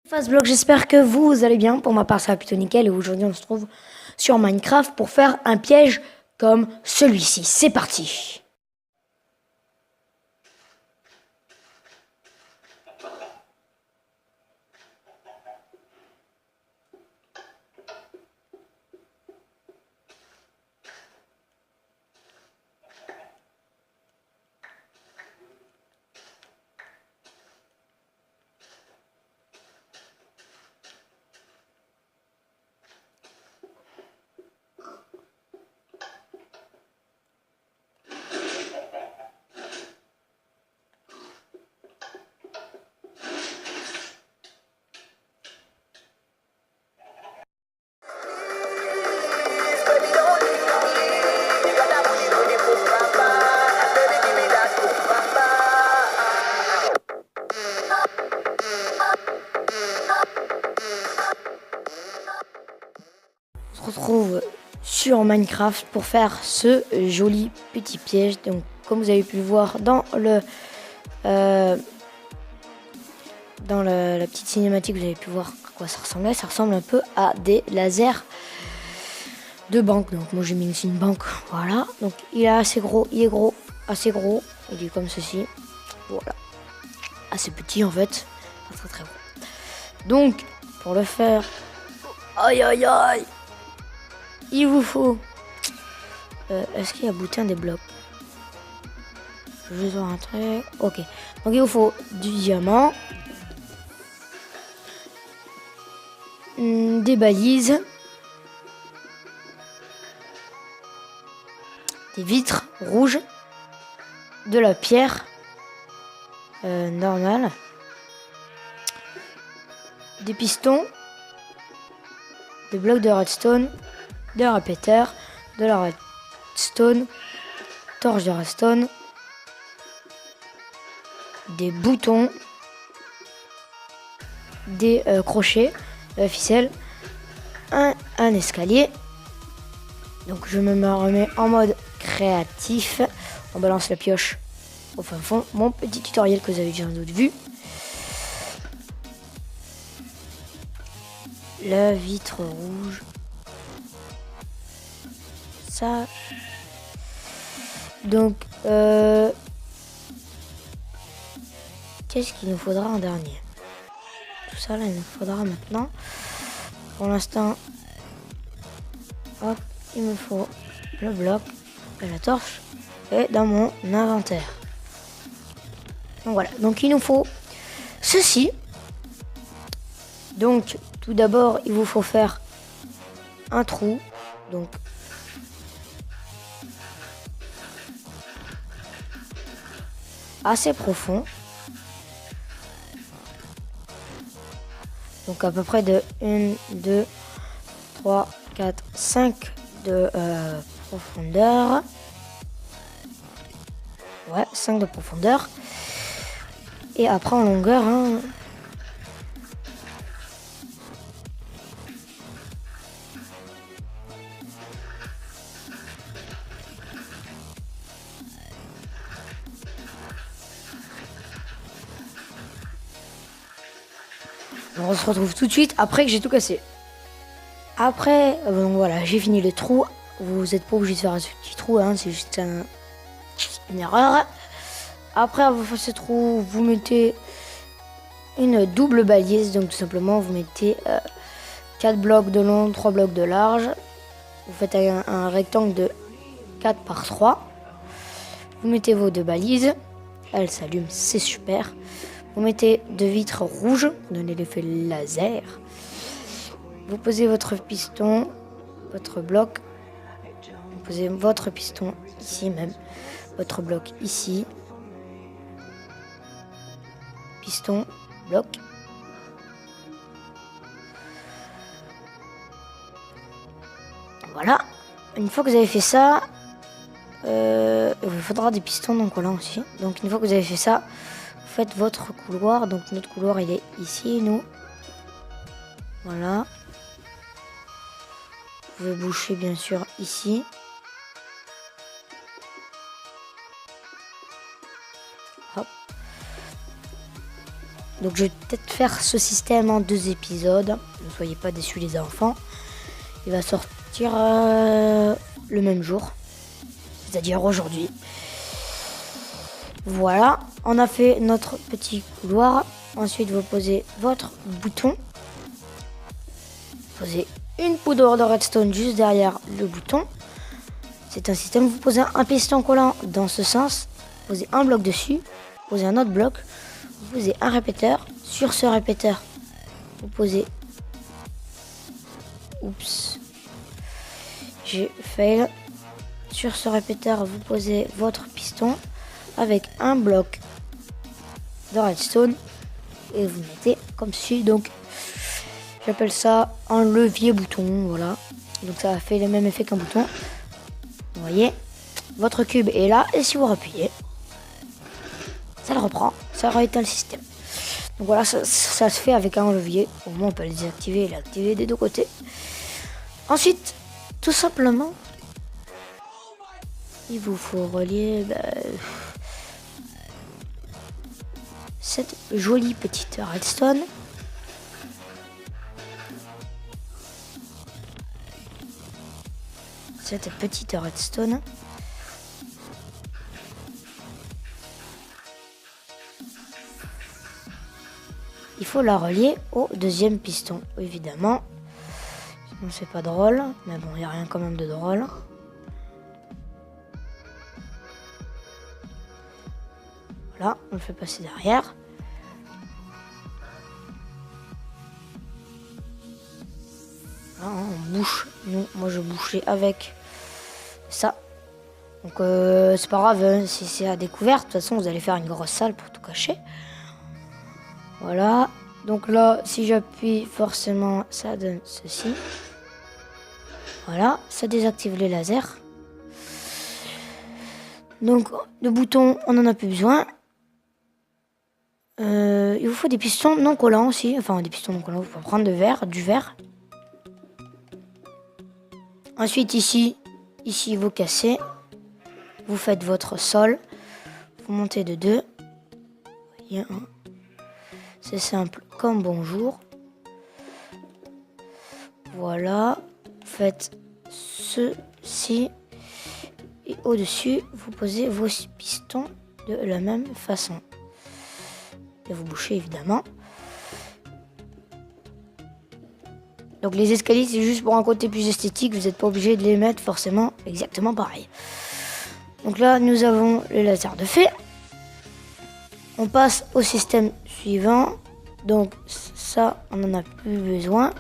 Fastblog, j'espère que vous allez bien. Pour ma part, ça va plutôt nickel. Et aujourd'hui, on se trouve sur Minecraft pour faire un piège comme celui-ci. C'est parti! On se retrouve sur Minecraft pour faire ce joli petit piège. Donc, comme vous avez pu le voir dans la petite cinématique, vous avez pu voir à quoi ça ressemblait. Ça ressemble un peu à des lasers de banque. Donc moi j'ai mis ici une banque. Voilà. Donc il est assez gros, assez gros. Il est comme ceci. Voilà. Assez petit en fait. Pas très très gros. Donc pour le faire, aïe aïe aïe, il vous faut. Est-ce qu'il y a boutin des blocs? Je vais voir un truc. Ok. Donc il vous faut du diamant, des balises, des vitres rouges, de la pierre normale, des pistons, des blocs de redstone, des répéteurs, de la redstone, torche de redstone, des boutons, des crochets, de la ficelle, un escalier. Donc je me remets en mode créatif. On balance la pioche au fin fond. Mon petit tutoriel que vous avez déjà vu. La vitre rouge. Ça. Donc, qu'est-ce qu'il nous faudra en dernier? Tout ça là, il nous faudra maintenant. Pour l'instant, hop, il me faut le bloc et la torche et dans mon inventaire. Donc voilà, donc il nous faut ceci. Donc tout d'abord, il vous faut faire un trou. Donc assez profond. Donc à peu près de 1, 2, 3, 4, 5 de profondeur. Ouais, 5 de profondeur. Et après en longueur, hein, on se retrouve tout de suite après que j'ai tout cassé. Après, donc voilà, j'ai fini le trou. Vous n'êtes pas obligé de faire un petit trou, hein, c'est juste une erreur. Après avoir fait ce trou, vous mettez une double balise. Donc tout simplement, vous mettez 4 blocs de long, 3 blocs de large. Vous faites un rectangle de 4 par 3. Vous mettez vos deux balises. Elles s'allument, c'est super. Vous mettez deux vitres rouges pour donner l'effet laser. Vous posez votre piston, votre bloc. Vous posez votre piston ici même. Votre bloc ici. Piston, bloc. Voilà. Une fois que vous avez fait ça, il vous faudra des pistons, donc voilà aussi. Donc une fois que vous avez fait ça, vous faites votre couloir. Donc notre couloir, il est ici, nous. Voilà. Vous pouvez boucher bien sûr ici. Hop. Donc je vais peut-être faire ce système en 2 épisodes. Ne soyez pas déçus les enfants. Il va sortir le même jour, c'est-à-dire aujourd'hui. Voilà, on a fait notre petit couloir. Ensuite, vous posez votre bouton. Posez une poudre de redstone juste derrière le bouton. C'est un système, vous posez un piston collant dans ce sens. Posez un bloc dessus. Posez un autre bloc. Vous posez un répéteur. Sur ce répéteur, vous posez... Oups. J'ai fail. Sur ce répéteur, vous posez votre piston avec un bloc de redstone et vous mettez comme ceci. Donc j'appelle ça un levier bouton, voilà. Donc ça fait le même effet qu'un bouton. Vous voyez, votre cube est là et si vous appuyez, ça le reprend, ça rééteint le système. Donc voilà, ça se fait avec un levier. Au moins on peut le désactiver et l'activer des deux côtés. Ensuite, tout simplement, il vous faut relier cette jolie petite redstone il faut la relier au deuxième piston, évidemment. Sinon c'est pas drôle, mais bon, il n'y a rien quand même de drôle. Voilà, on le fait passer derrière. Là, on bouche. Moi je bouchais avec ça. Donc c'est pas grave, hein, si c'est à découvert. De toute façon, vous allez faire une grosse salle pour tout cacher. Voilà. Donc là, si j'appuie, forcément, ça donne ceci. Voilà, ça désactive les lasers. Donc, le bouton, on n'en a plus besoin. Il vous faut des pistons non collants aussi. Enfin, des pistons non collants, vous pouvez prendre du verre. Ensuite, ici, vous cassez. Vous faites votre sol. Vous montez de 2. Vous voyez, hein. C'est simple comme bonjour. Voilà. Vous faites ceci. Et au-dessus, vous posez vos pistons de la même façon. Et vous bouchez évidemment. Donc les escaliers, c'est juste pour un côté plus esthétique. Vous n'êtes pas obligé de les mettre forcément exactement pareil. Donc là, nous avons le laser de fée. On passe au système suivant. Donc ça, on n'en a plus besoin.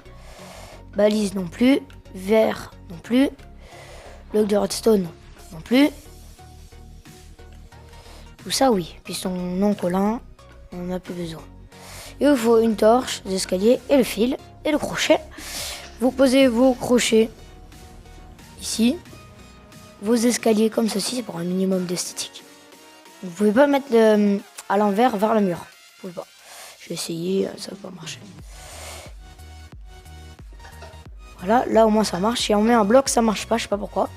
Balise non plus. Verre non plus. Bloc de redstone non plus. Tout ça, oui. Piston non collant, on n'en a plus besoin. Il vous faut une torche, des escaliers et le fil et le crochet. Vous posez vos crochets ici. Vos escaliers comme ceci, c'est pour un minimum d'esthétique. Vous pouvez pas mettre à l'envers vers le mur. Vous pouvez pas. Je vais essayer, ça va pas marcher. Voilà, là au moins ça marche. Si on met un bloc, ça marche pas, je sais pas pourquoi.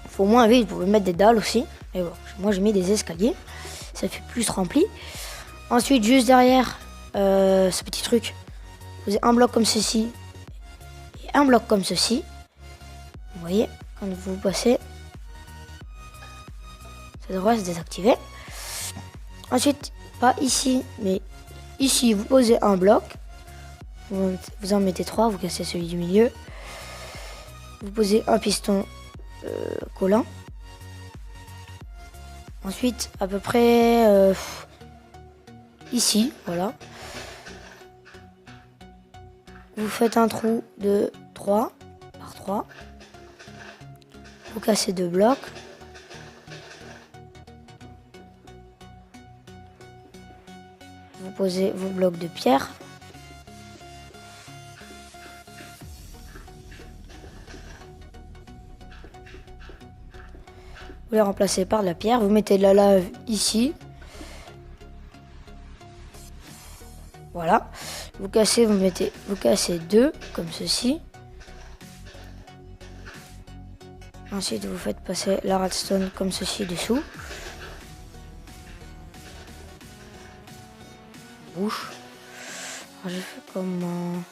Faut au moins, oui, vous pouvez mettre des dalles aussi. Et voilà. Moi j'ai mis des escaliers. Ça fait plus rempli. Ensuite, juste derrière ce petit truc, vous avez un bloc comme ceci et un bloc comme ceci. Vous voyez, quand vous passez, ça devrait se désactiver. Ensuite, pas ici, mais ici, vous posez un bloc. Vous en mettez 3, vous cassez celui du milieu. Vous posez un piston collant. Ensuite, à peu près ici, voilà. Vous faites un trou de 3 par 3. Vous cassez 2 blocs. Vous posez vos blocs de pierre. Vous les remplacez par de la pierre. Vous mettez de la lave ici. Voilà. Vous cassez 2 comme ceci. Ensuite, vous faites passer la redstone comme ceci dessous. Alors, je fais comme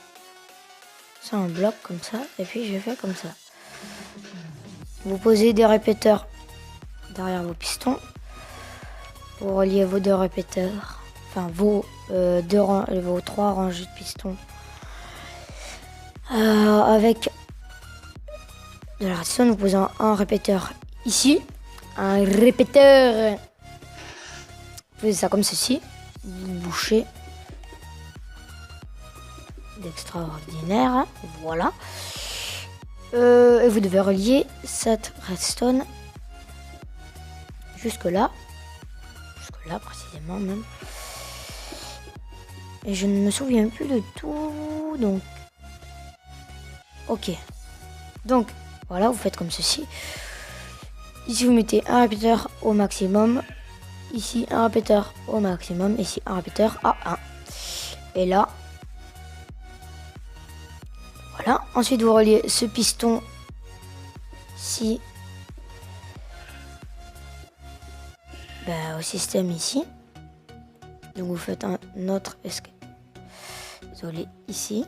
ça, un bloc comme ça, et puis je fais comme ça. Vous posez des répéteurs derrière vos pistons pour relier vos deux répéteurs, enfin vos 3 rangées de pistons avec de la redstone. Vous posez un répéteur ici, un répéteur. Vous faites ça comme ceci, vous bouchez d'extraordinaire, voilà. Et vous devez relier cette redstone jusque là précisément même. Et je ne me souviens plus de tout, donc ok. Donc voilà, vous faites comme ceci. Ici vous mettez un répéteur au maximum, ici un répéteur au maximum, ici un répéteur à 1. Et là, voilà. Ensuite vous reliez ce piston ici au système ici. Donc vous faites un autre escape. Désolé, ici.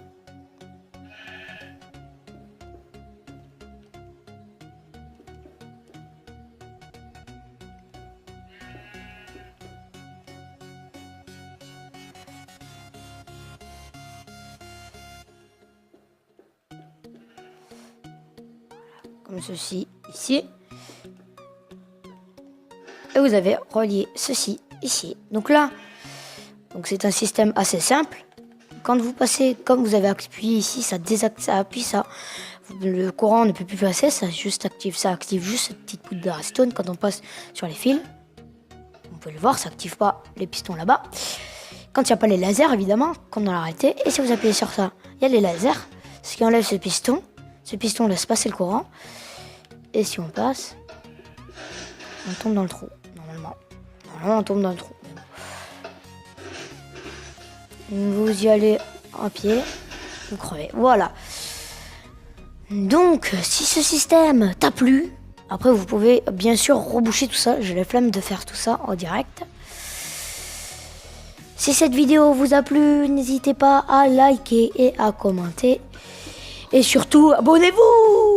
Comme ceci ici. Et vous avez relié ceci ici. Donc là, c'est un système assez simple. Quand vous passez, comme vous avez appuyé ici, ça appuie ça. Le courant ne peut plus passer, ça active juste cette petite bout de redstone quand on passe sur les fils. Vous pouvez le voir, ça active pas les pistons là-bas. Quand il n'y a pas les lasers, évidemment, comme dans la réalité. Et si vous appuyez sur ça, il y a les lasers, ce qui enlève ce piston. Ce piston laisse passer le courant. Et si on passe, on tombe dans le trou, normalement. Normalement, on tombe dans le trou. Vous y allez à pied, vous crevez. Voilà. Donc, si ce système t'a plu, après vous pouvez bien sûr reboucher tout ça. J'ai la flemme de faire tout ça en direct. Si cette vidéo vous a plu, n'hésitez pas à liker et à commenter. Et surtout, abonnez-vous!